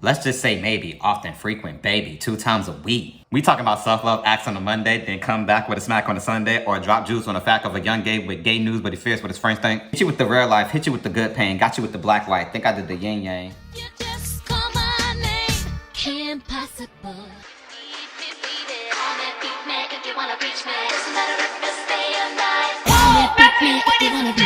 Let's just say maybe, often, frequent, baby, 2 times a week. We talking about self-love acts on a Monday, then come back with a smack on a Sunday, or drop juice on the fact of a young gay with gay news, but he fears what his friends think. Hit you with the real life, hit you with the good pain, got you with the black white. Think I did the yin yang. You just call my name, impossible. If you wanna reach me, doesn't matter if it's day or night. On that beat me if you wanna be.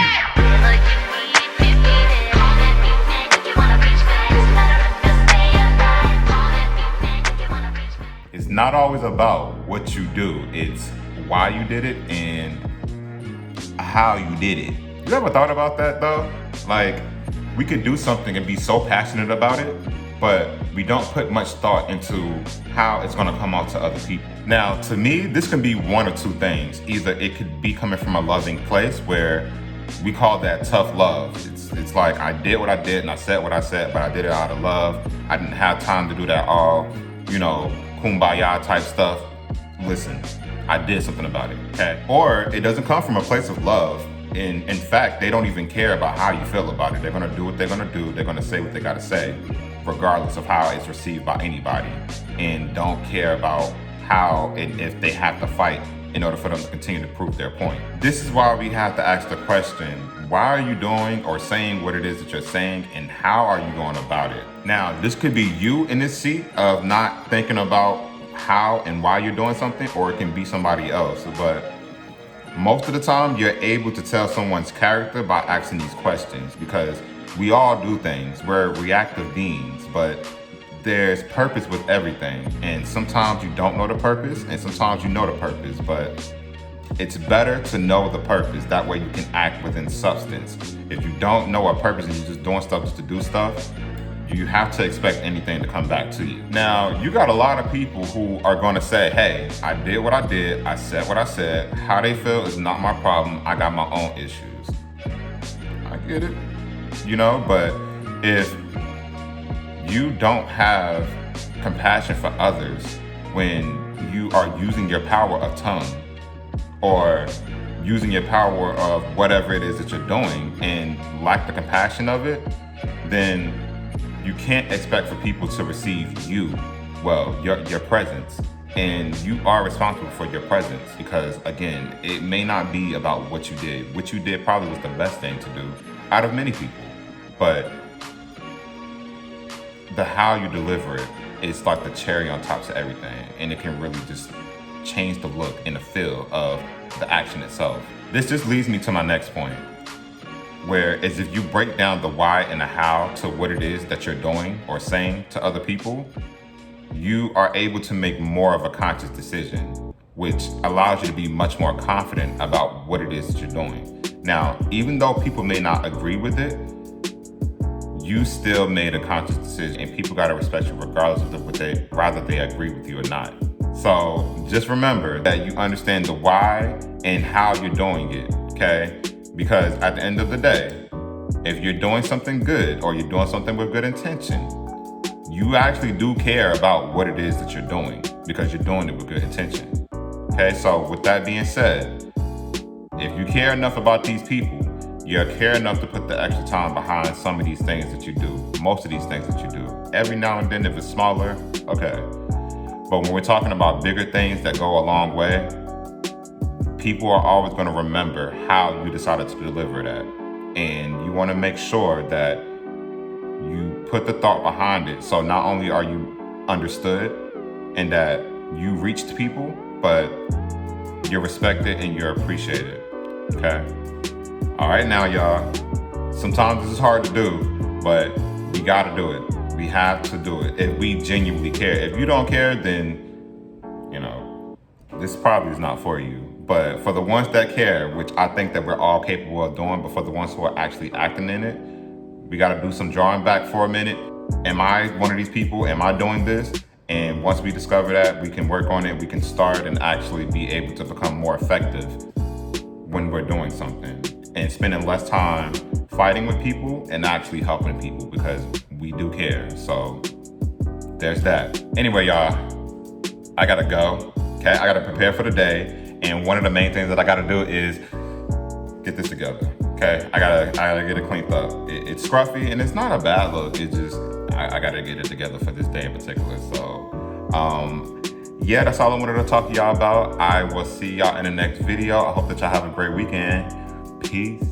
It's not always about what you do, it's why you did it and how you did it. You ever thought about that though? Like, we could do something and be so passionate about it, but we don't put much thought into how it's gonna come out to other people. Now, to me, this can be one or two things. Either it could be coming from a loving place where we call that tough love. It's like, I did what I did and I said what I said, but I did it out of love. I didn't have time to do that all, kumbaya type stuff. Listen, I did something about it, okay? Or it doesn't come from a place of love. In fact, they don't even care about how you feel about it. They're gonna do what they're gonna do. They're gonna say what they gotta say, regardless of how it's received by anybody, and don't care about how and if they have to fight in order for them to continue to prove their point. This is why we have to ask the question, why are you doing or saying what it is that you're saying, and how are you going about it? Now, this could be you in this seat of not thinking about how and why you're doing something, or it can be somebody else. But most of the time, you're able to tell someone's character by asking these questions, because we all do things. We're reactive beings, but there's purpose with everything. And sometimes you don't know the purpose, and sometimes you know the purpose, but it's better to know the purpose. That way you can act within substance. If you don't know a purpose and you're just doing stuff just to do stuff, you have to expect anything to come back to you. Now, you got a lot of people who are gonna say, hey, I did what I did, I said what I said, how they feel is not my problem, I got my own issues. I get it, but if you don't have compassion for others when you are using your power of tongue or using your power of whatever it is that you're doing and lack the compassion of it, then you can't expect for people to receive your presence. And you are responsible for your presence, because again, it may not be about what you did. What you did probably was the best thing to do out of many people, but the how you deliver it is like the cherry on top to everything, and it can really just change the look and the feel of the action itself. This just leads me to my next point, whereas if you break down the why and the how to what it is that you're doing or saying to other people, you are able to make more of a conscious decision, which allows you to be much more confident about what it is that you're doing. Now, even though people may not agree with it, you still made a conscious decision, and people gotta respect you regardless of whether they agree with you or not. So just remember that you understand the why and how you're doing it, okay? Because at the end of the day, if you're doing something good or you're doing something with good intention, you actually do care about what it is that you're doing, because you're doing it with good intention. Okay, so with that being said, if you care enough about these people, you care enough to put the extra time behind some of these things that you do, most of these things that you do. Every now and then, if it's smaller, okay. But when we're talking about bigger things that go a long way, people are always going to remember how you decided to deliver that. And you want to make sure that you put the thought behind it. So not only are you understood and that you reached people, but you're respected and you're appreciated. Okay? All right, now y'all, sometimes this is hard to do, but we gotta do it. We have to do it if we genuinely care. If you don't care, then, this probably is not for you. But for the ones that care, which I think that we're all capable of doing, but for the ones who are actually acting in it, we gotta do some drawing back for a minute. Am I one of these people? Am I doing this? And once we discover that, we can work on it. We can start and actually be able to become more effective when we're doing something, and spending less time fighting with people and actually helping people, because we do care. So there's that. Anyway, y'all, I gotta go. Okay, I gotta prepare for the day. And one of the main things that I gotta do is get this together. Okay, I gotta get it cleaned up. It's scruffy and it's not a bad look. It just I gotta get it together for this day in particular. So, yeah, that's all I wanted to talk to y'all about. I will see y'all in the next video. I hope that y'all have a great weekend. Peace.